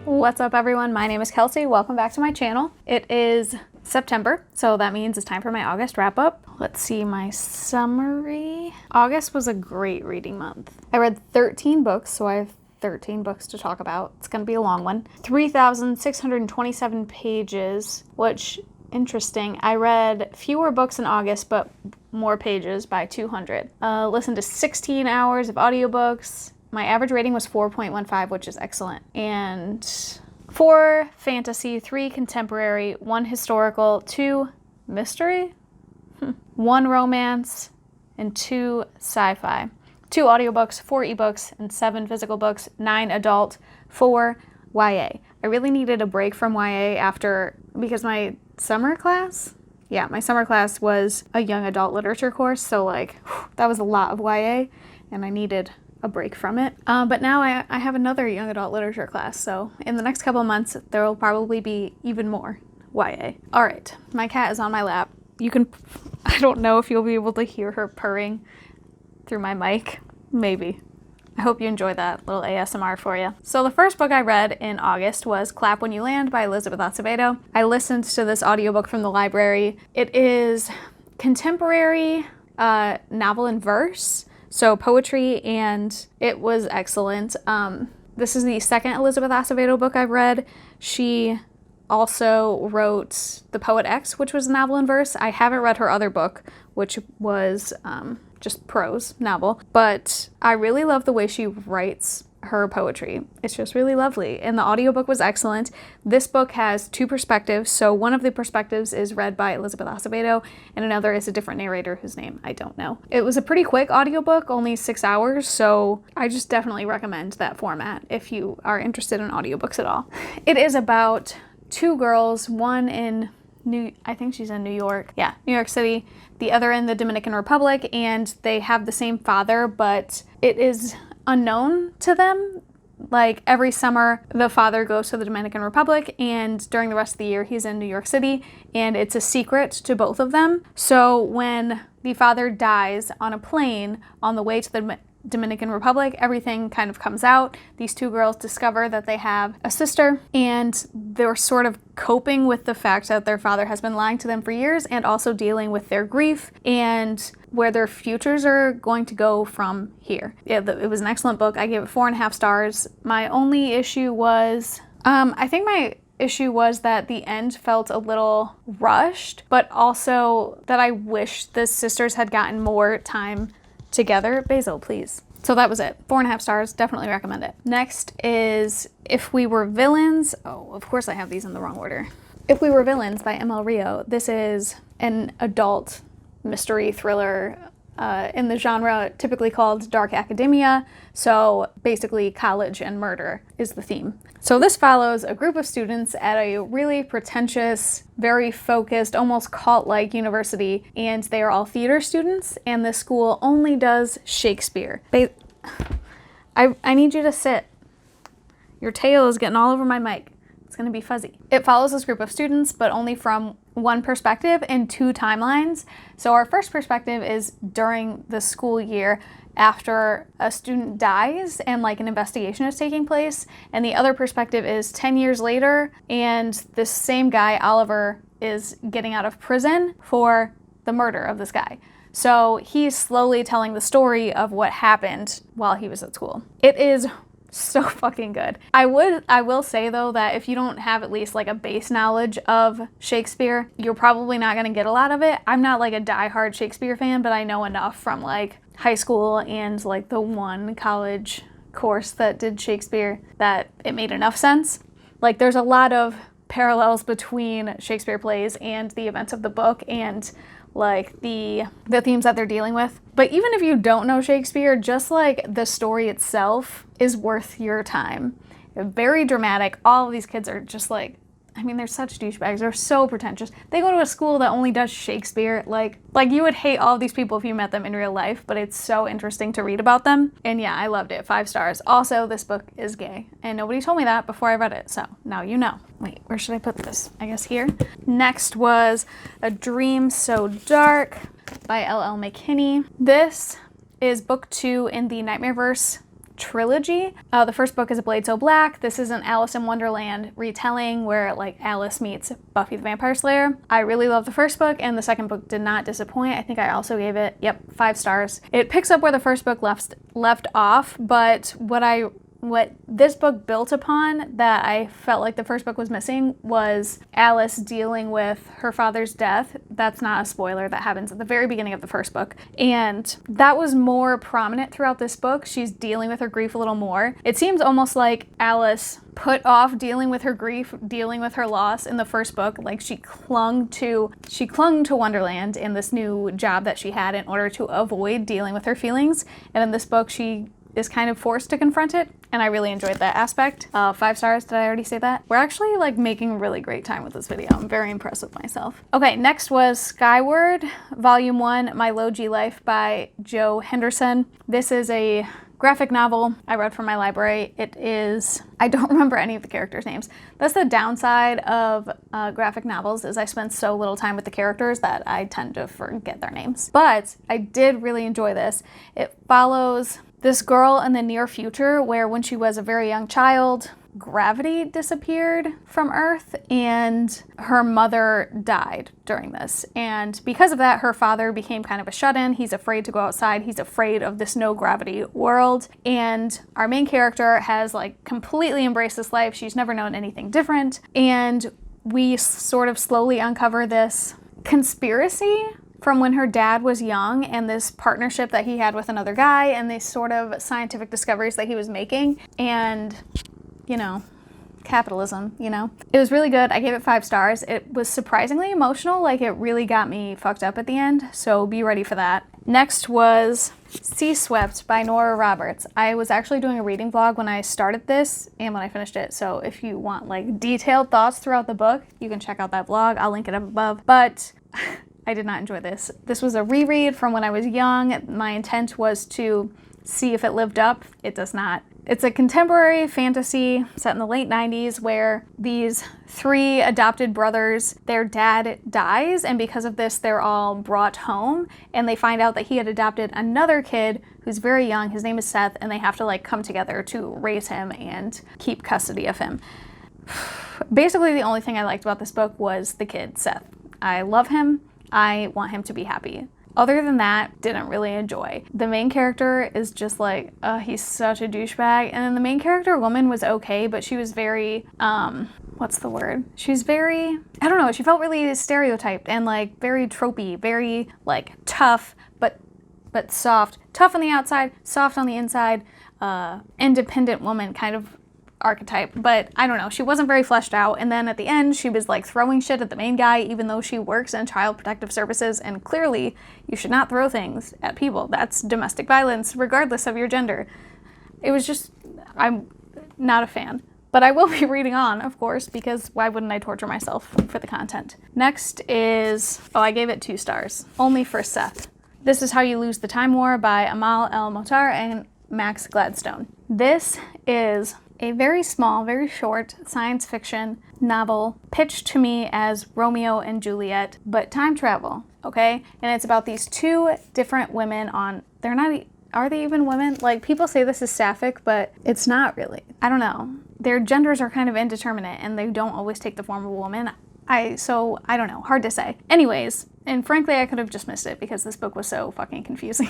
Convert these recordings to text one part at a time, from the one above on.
What's up everyone, my name is Kelsey. Welcome back to my channel. It is September, so that means it's time for my August wrap up. Let's see my summary. August was a great reading month. I read 13 books, so I have 13 books to talk about. It's gonna be a long one. 3,627 pages, which, interesting. I read fewer books in August, but more pages by 200. Listened to 16 hours of audiobooks. My average rating was 4.15, which is excellent. And 4 fantasy, 3 contemporary, 1 historical, 2 mystery, 1 romance, and 2 sci-fi. 2 audiobooks, 4 ebooks, and 7 physical books, 9 adult, 4 YA. I really needed a break from YA because my summer class was a young adult literature course, so like that was a lot of YA and I needed a break from it. But now I have another young adult literature class, so in the next couple of months there will probably be even more YA. All right, my cat is on my lap. I don't know if you'll be able to hear her purring through my mic. Maybe. I hope you enjoy that little ASMR for you. So the first book I read in August was Clap When You Land by Elizabeth Acevedo. I listened to this audiobook from the library. It is contemporary novel in verse, so poetry, and it was excellent. This is the second Elizabeth Acevedo book I've read. She also wrote The Poet X, which was a novel in verse. I haven't read her other book, which was just prose novel, but I really love the way she writes her poetry. It's just really lovely, and the audiobook was excellent. This book has 2 perspectives, so one of the perspectives is read by Elizabeth Acevedo and another is a different narrator whose name I don't know. It was a pretty quick audiobook, only 6 hours, so I just definitely recommend that format if you are interested in audiobooks at all. It is about 2 girls, one in I think she's in New York. Yeah, New York City. The other in the Dominican Republic, and they have the same father, but it is unknown to them. Like every summer, the father goes to the Dominican Republic, and during the rest of the year, he's in New York City, and it's a secret to both of them. So when the father dies on a plane on the way to the Dominican Republic, everything kind of comes out. These 2 girls discover that they have a sister, and they're sort of coping with the fact that their father has been lying to them for years, and also dealing with their grief and where their futures are going to go from here. Yeah, it was an excellent book. I gave it 4.5 stars. My only issue was, I think my issue was that the end felt a little rushed, but also that I wish the sisters had gotten more time together. Basil, please. So that was it. 4.5 stars. Definitely recommend it. Next is If We Were Villains. Oh, of course I have these in the wrong order. If We Were Villains by Amal. This is an adult mystery thriller in the genre typically called dark academia. So basically college and murder is the theme. So this follows a group of students at a really pretentious, very focused, almost cult-like university, and they are all theater students, and this school only does Shakespeare. I need you to sit. Your tail is getting all over my mic. It's gonna be fuzzy. It follows this group of students, but only from one perspective in 2 timelines. So our first perspective is during the school year after a student dies and like an investigation is taking place, and the other perspective is 10 years later, and this same guy, Oliver, is getting out of prison for the murder of this guy. So he's slowly telling the story of what happened while he was at school. It is so fucking good. I will say though that if you don't have at least like a base knowledge of Shakespeare, you're probably not gonna get a lot of it. I'm not like a diehard Shakespeare fan, but I know enough from like high school and like the one college course that did Shakespeare that it made enough sense. Like there's a lot of parallels between Shakespeare plays and the events of the book and like the themes that they're dealing with. But even if you don't know Shakespeare, just like the story itself is worth your time. Very dramatic. All of these kids are just like, I mean, they're such douchebags. They're so pretentious. They go to a school that only does Shakespeare. Like you would hate all of these people if you met them in real life, but it's so interesting to read about them. And yeah, I loved it. 5 stars. Also, this book is gay, and nobody told me that before I read it, so now you know. Wait, where should I put this? I guess here. Next was A Dream So Dark by L.L. McKinney. This is book 2 in the Nightmareverse trilogy. The first book is A Blade So Black. This is an Alice in Wonderland retelling where like Alice meets Buffy the Vampire Slayer. I really love the first book, and the second book did not disappoint. I think I also gave it, 5 stars. It picks up where the first book left off, but what this book built upon that I felt like the first book was missing was Alice dealing with her father's death. That's not a spoiler. That happens at the very beginning of the first book. And that was more prominent throughout this book. She's dealing with her grief a little more. It seems almost like Alice put off dealing with her grief, dealing with her loss in the first book. Like she clung to Wonderland and this new job that she had in order to avoid dealing with her feelings. And in this book, she is kind of forced to confront it, and I really enjoyed that aspect. 5 stars, did I already say that? We're actually like making really great time with this video. I'm very impressed with myself. Okay, next was Skyward, Volume 1, My Low G Life by Joe Henderson. This is a graphic novel I read from my library. It is, I don't remember any of the characters' names. That's the downside of graphic novels, is I spend so little time with the characters that I tend to forget their names. But I did really enjoy this. It follows this girl in the near future where when she was a very young child, gravity disappeared from Earth and her mother died during this. And because of that, her father became kind of a shut-in. He's afraid to go outside. He's afraid of this no gravity world. And our main character has like completely embraced this life. She's never known anything different. And we sort of slowly uncover this conspiracy from when her dad was young and this partnership that he had with another guy and these sort of scientific discoveries that he was making. And, you know, capitalism, you know. It was really good. I gave it 5 stars. It was surprisingly emotional. Like, it really got me fucked up at the end, so be ready for that. Next was Seaswept by Nora Roberts. I was actually doing a reading vlog when I started this and when I finished it, so if you want like detailed thoughts throughout the book, you can check out that vlog. I'll link it up above. But I did not enjoy this. This was a reread from when I was young. My intent was to see if it lived up. It does not. It's a contemporary fantasy set in the late 90s where these 3 adopted brothers, their dad dies, and because of this, they're all brought home, and they find out that he had adopted another kid who's very young. His name is Seth, and they have to like come together to raise him and keep custody of him. Basically, the only thing I liked about this book was the kid, Seth. I love him. I want him to be happy. Other than that, didn't really enjoy. The main character is just like, he's such a douchebag. And then the main character woman was okay, but she was very, what's the word? She's very, I don't know, she felt really stereotyped and like very tropey, very like tough, but soft. Tough on the outside, soft on the inside, independent woman kind of archetype, but I don't know, she wasn't very fleshed out. And then at the end, she was like throwing shit at the main guy, even though she works in child protective services, and clearly you should not throw things at people. That's domestic violence, regardless of your gender. It was just, I'm not a fan. But I will be reading on, of course, because why wouldn't I torture myself for the content? Next is, I gave it 2 stars, only for Seth. This is How You Lose the Time War by Amal, El-Mohtar, and Max Gladstone. This is a very small, very short science fiction novel pitched to me as Romeo and Juliet, but time travel, okay? And it's about these 2 different women on, are they even women? Like, people say this is sapphic, but it's not really. I don't know. Their genders are kind of indeterminate and they don't always take the form of a woman. So I don't know, hard to say. Anyways, and frankly, I could have just missed it because this book was so fucking confusing.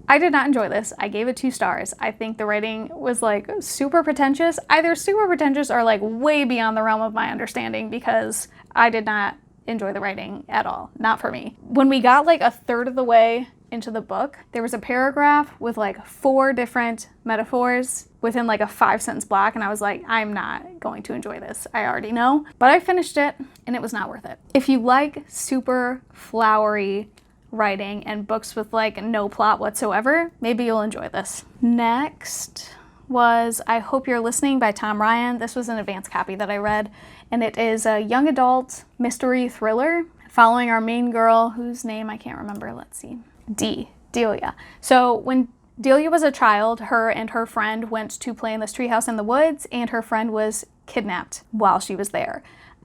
I did not enjoy this. I gave it 2 stars. I think the writing was like super pretentious. Either super pretentious or like way beyond the realm of my understanding, because I did not enjoy the writing at all. Not for me. When we got like a third of the way into the book, there was a paragraph with like 4 different metaphors within like a 5-sentence block, and I was like, I'm not going to enjoy this. I already know. But I finished it and it was not worth it. If you like super flowery writing and books with like no plot whatsoever, maybe you'll enjoy this. Next was I Hope You're Listening by Tom Ryan. This was an advanced copy that I read, and it is a young adult mystery thriller following our main girl, whose name I can't remember. Let's see. Delia. So when Delia was a child, her and her friend went to play in this treehouse in the woods, and her friend was kidnapped while she was there.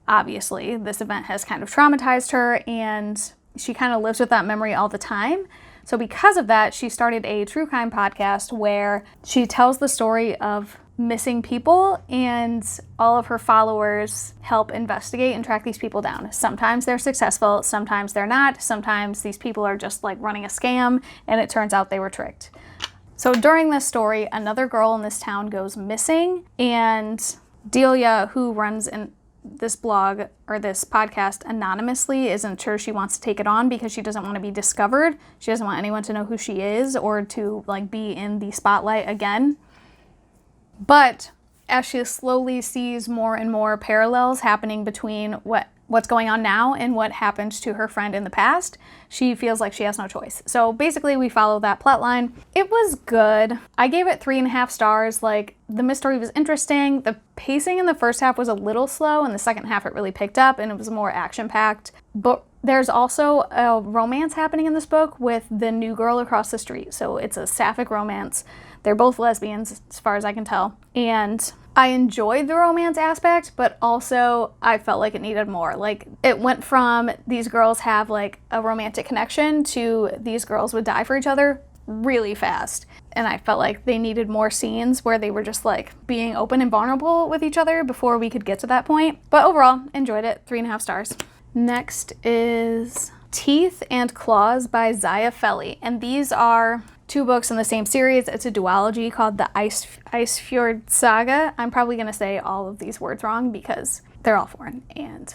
Obviously, this event has kind of traumatized her, and she kind of lives with that memory all the time. So because of that, she started a true crime podcast where she tells the story of missing people, and all of her followers help investigate and track these people down. Sometimes they're successful, sometimes they're not, sometimes these people are just like running a scam and it turns out they were tricked. So during this story, another girl in this town goes missing, and Delia, who runs this blog or this podcast anonymously, isn't sure she wants to take it on because she doesn't want to be discovered. She doesn't want anyone to know who she is or to like be in the spotlight again. But as she slowly sees more and more parallels happening between what's going on now and what happened to her friend in the past, she feels like she has no choice. So basically we follow that plot line. It was good. I gave it 3.5 stars. Like, the mystery was interesting. The pacing in the first half was a little slow. In the second half it really picked up and it was more action-packed. But there's also a romance happening in this book with the new girl across the street. So it's a sapphic romance. They're both lesbians, as far as I can tell. And I enjoyed the romance aspect, but also I felt like it needed more. Like, it went from these girls have like a romantic connection to these girls would die for each other really fast. And I felt like they needed more scenes where they were just like being open and vulnerable with each other before we could get to that point. But overall, enjoyed it. 3.5 stars. Next is Teeth and Claws by Zaya Feli. And these are 2 books in the same series. It's a duology called the Icefjord Saga. I'm probably going to say all of these words wrong because they're all foreign and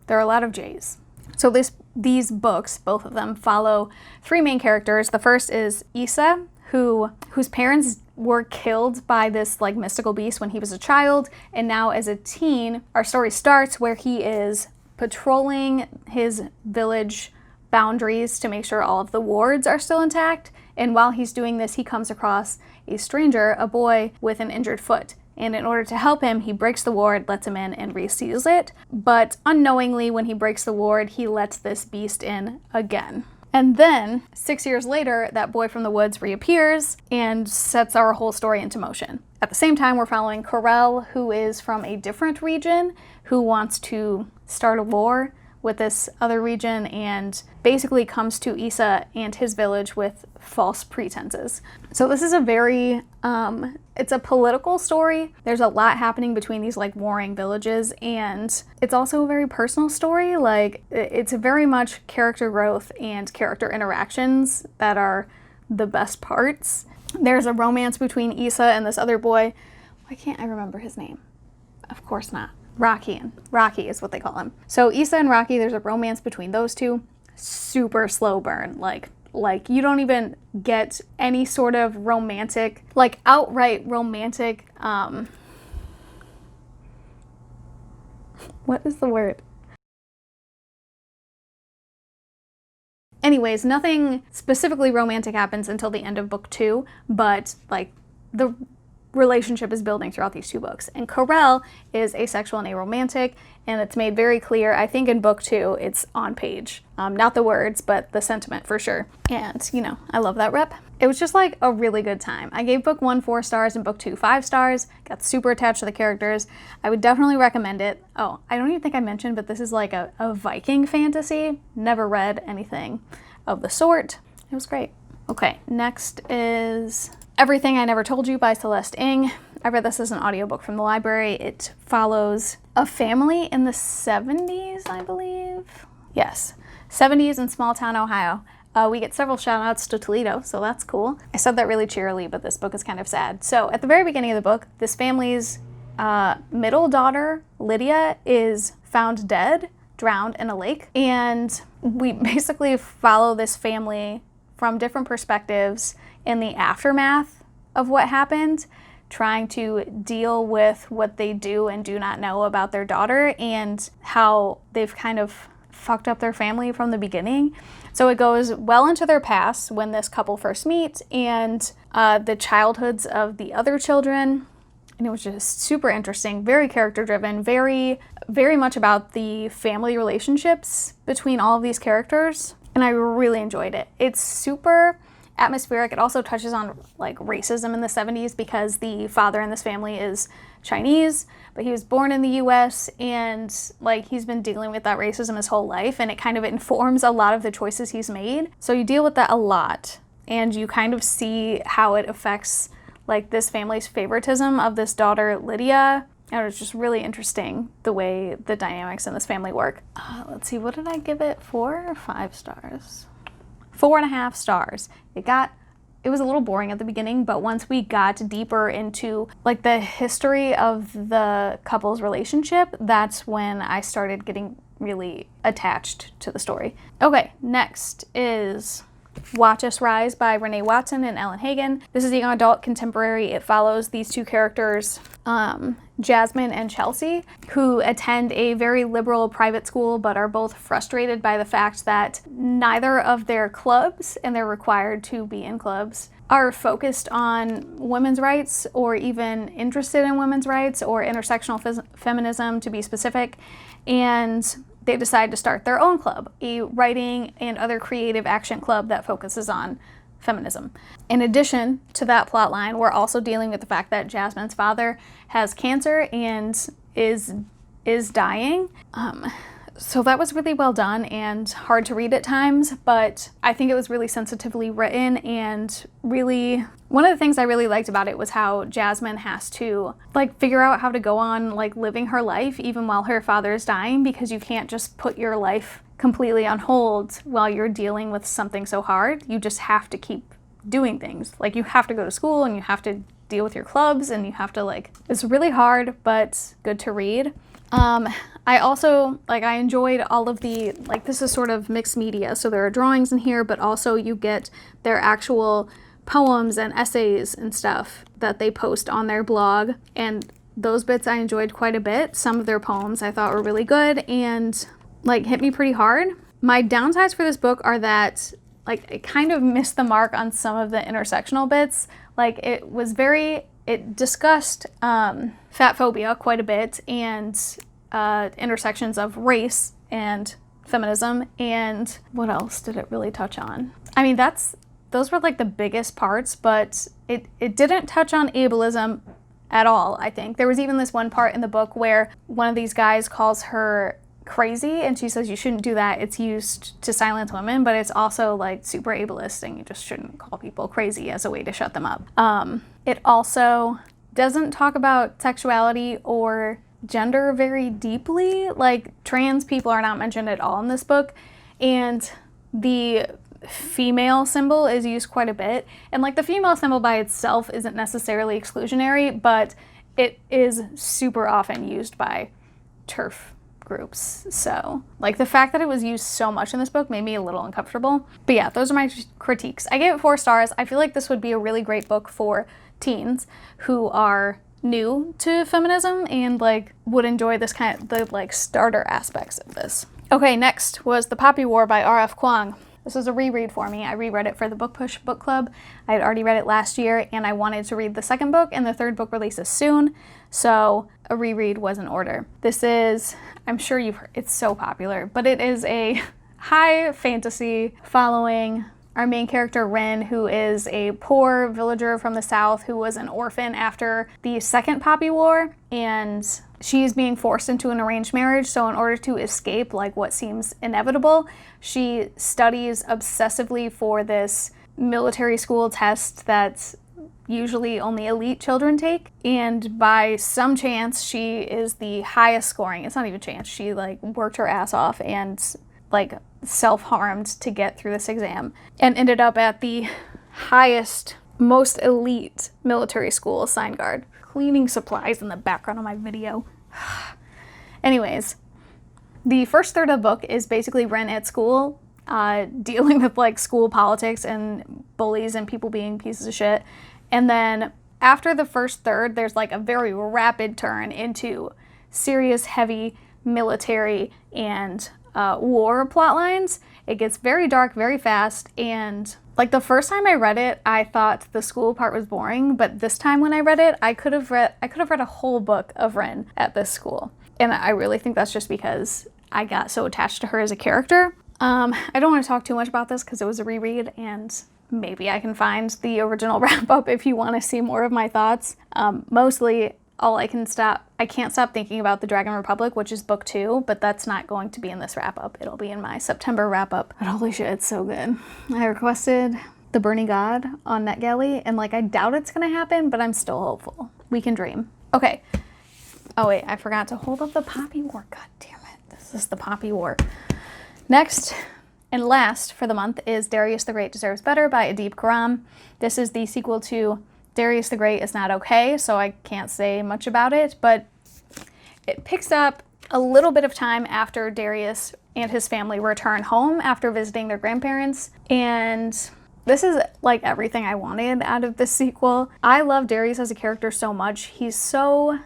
there are a lot of J's. So these books, both of them, follow 3 main characters. The first is Issa, whose parents were killed by this like mystical beast when he was a child, and now as a teen, our story starts where he is patrolling his village boundaries to make sure all of the wards are still intact. And while he's doing this, he comes across a stranger, a boy with an injured foot. And in order to help him, he breaks the ward, lets him in, and reseals it. But unknowingly, when he breaks the ward, he lets this beast in again. And then, 6 years later, that boy from the woods reappears and sets our whole story into motion. At the same time, we're following Khorram, who is from a different region, who wants to start a war with this other region and basically comes to Issa and his village with false pretenses. So this is a very, it's a political story. There's a lot happening between these like warring villages, and it's also a very personal story. Like, it's very much character growth and character interactions that are the best parts. There's a romance between Issa and this other boy. Why can't I remember his name? Of course not. Rocky is what they call him. So Issa and Rocky, there's a romance between those two. Super slow burn. Like you don't even get any sort of romantic, like outright romantic, what is the word? Anyways, nothing specifically romantic happens until the end of book 2, but like the relationship is building throughout these 2 books. And Khorram is asexual and aromantic, and it's made very clear. I think in book 2 it's on page. Not the words, but the sentiment for sure. And, you know, I love that rep. It was just like a really good time. I gave book 1 4 stars and book 2 5 stars. Got super attached to the characters. I would definitely recommend it. Oh, I don't even think I mentioned, but this is like a Viking fantasy. Never read anything of the sort. It was great. Okay, next is Everything I Never Told You by Celeste Ng. I read this as an audiobook from the library. It follows a family in the 70s, I believe. Yes, 70s in small town Ohio. We get several shout outs to Toledo, so that's cool. I said that really cheerily, but this book is kind of sad. So at the very beginning of the book, this family's middle daughter, Lydia, is found dead, drowned in a lake. And we basically follow this family from different perspectives in the aftermath of what happened, trying to deal with what they do and do not know about their daughter and how they've kind of fucked up their family from the beginning. So it goes well into their past when this couple first meet and the childhoods of the other children. And it was just super interesting, very character driven, very, very much about the family relationships between all of these characters. And I really enjoyed it. It's super atmospheric. It also touches on like racism in the 70s because the father in this family is Chinese, but he was born in the US, and like he's been dealing with that racism his whole life, and it kind of informs a lot of the choices he's made. So you deal with that a lot, and you kind of see how it affects like this family's favoritism of this daughter Lydia. And it was just really interesting the way the dynamics in this family work. Let's see, what did I give it? 4 or 5 stars? 4.5 stars. It was a little boring at the beginning, but once we got deeper into like the history of the couple's relationship, that's when I started getting really attached to the story. Okay, next is Watch Us Rise by Renee Watson and Ellen Hagan. This is a young adult contemporary. It follows these two characters, Jasmine and Chelsea, who attend a very liberal private school but are both frustrated by the fact that neither of their clubs, and they're required to be in clubs, are focused on women's rights or even interested in women's rights or intersectional feminism, to be specific. And they decide to start their own club, a writing and other creative action club that focuses on feminism. In addition to that plot line, we're also dealing with the fact that Jasmine's father has cancer and is dying. So that was really well done and hard to read at times, but I think it was really sensitively written, and really one of the things I really liked about it was how Jasmine has to like figure out how to go on like living her life even while her father is dying, because you can't just put your life completely on hold while you're dealing with something so hard. You just have to keep doing things. Like you have to go to school and you have to deal with your clubs, and you have to like, it's really hard, but good to read. I also, I enjoyed all of the, this is sort of mixed media, so there are drawings in here, but also you get their actual poems and essays and stuff that they post on their blog, and those bits I enjoyed quite a bit. Some of their poems I thought were really good and, hit me pretty hard. My downsides for this book are that, it kind of missed the mark on some of the intersectional bits. It discussed fat phobia quite a bit, and intersections of race and feminism, and what else did it really touch on? I mean, those were the biggest parts, but it didn't touch on ableism at all, I think. There was even this one part in the book where one of these guys calls her crazy, and she says you shouldn't do that, it's used to silence women, but it's also super ableist, and you just shouldn't call people crazy as a way to shut them up. It also doesn't talk about sexuality or gender very deeply. Trans people are not mentioned at all in this book, and the female symbol is used quite a bit, and the female symbol by itself isn't necessarily exclusionary, but it is super often used by TERF groups. So the fact that it was used so much in this book made me a little uncomfortable. But yeah, those are my critiques. I gave it 4 stars. I feel like this would be a really great book for teens who are new to feminism and would enjoy this kind of the starter aspects of this. Okay, next was The Poppy War by R.F. Kuang. This was a reread for me. I reread it for the Book Push book club. I had already read it last year, and I wanted to read the second book, and the third book releases soon, so a reread was in order. This is, I'm sure you've heard, it's so popular, but it is a high fantasy following our main character, Ren, who is a poor villager from the south who was an orphan after the Second Poppy War, and she's being forced into an arranged marriage. So in order to escape what seems inevitable, she studies obsessively for this military school test that's usually only elite children take, and by some chance she is the highest scoring. It's not even chance, she worked her ass off and self-harmed to get through this exam, and ended up at the highest, most elite military school, Sign Guard. Cleaning supplies in the background of my video. Anyways, the first third of the book is basically Ren at school, dealing with school politics and bullies and people being pieces of shit. And then after the first third, there's a very rapid turn into serious, heavy military and war plot lines. It gets very dark very fast, and the first time I read it, I thought the school part was boring, but this time when I read it, I could have read a whole book of Ren at this school. And I really think that's just because I got so attached to her as a character. I don't want to talk too much about this because it was a reread, and maybe I can find the original wrap up if you want to see more of my thoughts. Mostly I can't stop thinking about the Dragon Republic, which is book 2, but that's not going to be in this wrap up. It'll be in my September wrap up. But holy shit, it's so good. I requested The Burning God on NetGalley, and like I doubt it's gonna happen, but I'm still hopeful. We can dream. Okay. Oh wait, I forgot to hold up the Poppy War. God damn it. This is the Poppy War. Next and last for the month is Darius the Great Deserves Better by Adib Khorram. This is the sequel to Darius the Great Is Not Okay, so I can't say much about it, but it picks up a little bit of time after Darius and his family return home after visiting their grandparents, and this is like everything I wanted out of this sequel. I love Darius as a character so much. He's so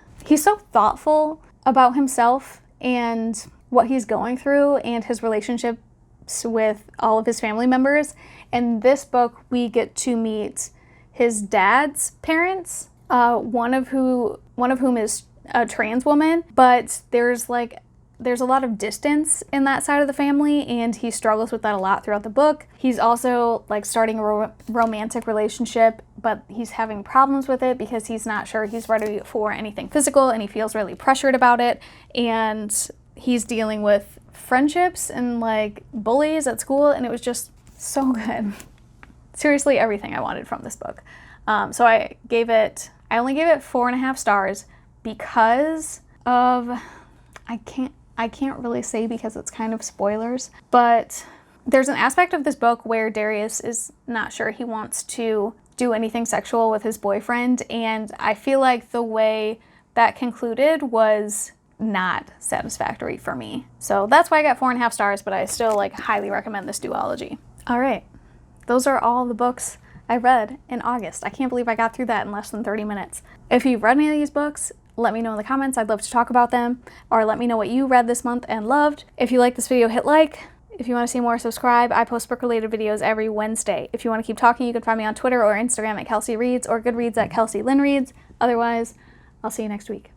thoughtful about himself and what he's going through and his relationships with all of his family members. In this book, we get to meet his dad's parents, one of whom is a trans woman, but there's a lot of distance in that side of the family, and he struggles with that a lot throughout the book. He's also like starting a romantic relationship, but he's having problems with it because he's not sure he's ready for anything physical, and he feels really pressured about it, and he's dealing with friendships and like bullies at school, and it was just so good. Seriously, everything I wanted from this book. So I only gave it 4.5 stars because of, I can't really say because it's kind of spoilers, but there's an aspect of this book where Darius is not sure he wants to do anything sexual with his boyfriend, and I feel like the way that concluded was not satisfactory for me. So that's why I got 4.5 stars, but I still like highly recommend this duology. All right. Those are all the books I read in August. I can't believe I got through that in less than 30 minutes. If you've read any of these books, let me know in the comments. I'd love to talk about them, or let me know what you read this month and loved. If you like this video, hit like. If you want to see more, subscribe. I post book-related videos every Wednesday. If you want to keep talking, you can find me on Twitter or Instagram at Kelsey Reads, or Goodreads at Kelsey Lynn Reads. Otherwise, I'll see you next week.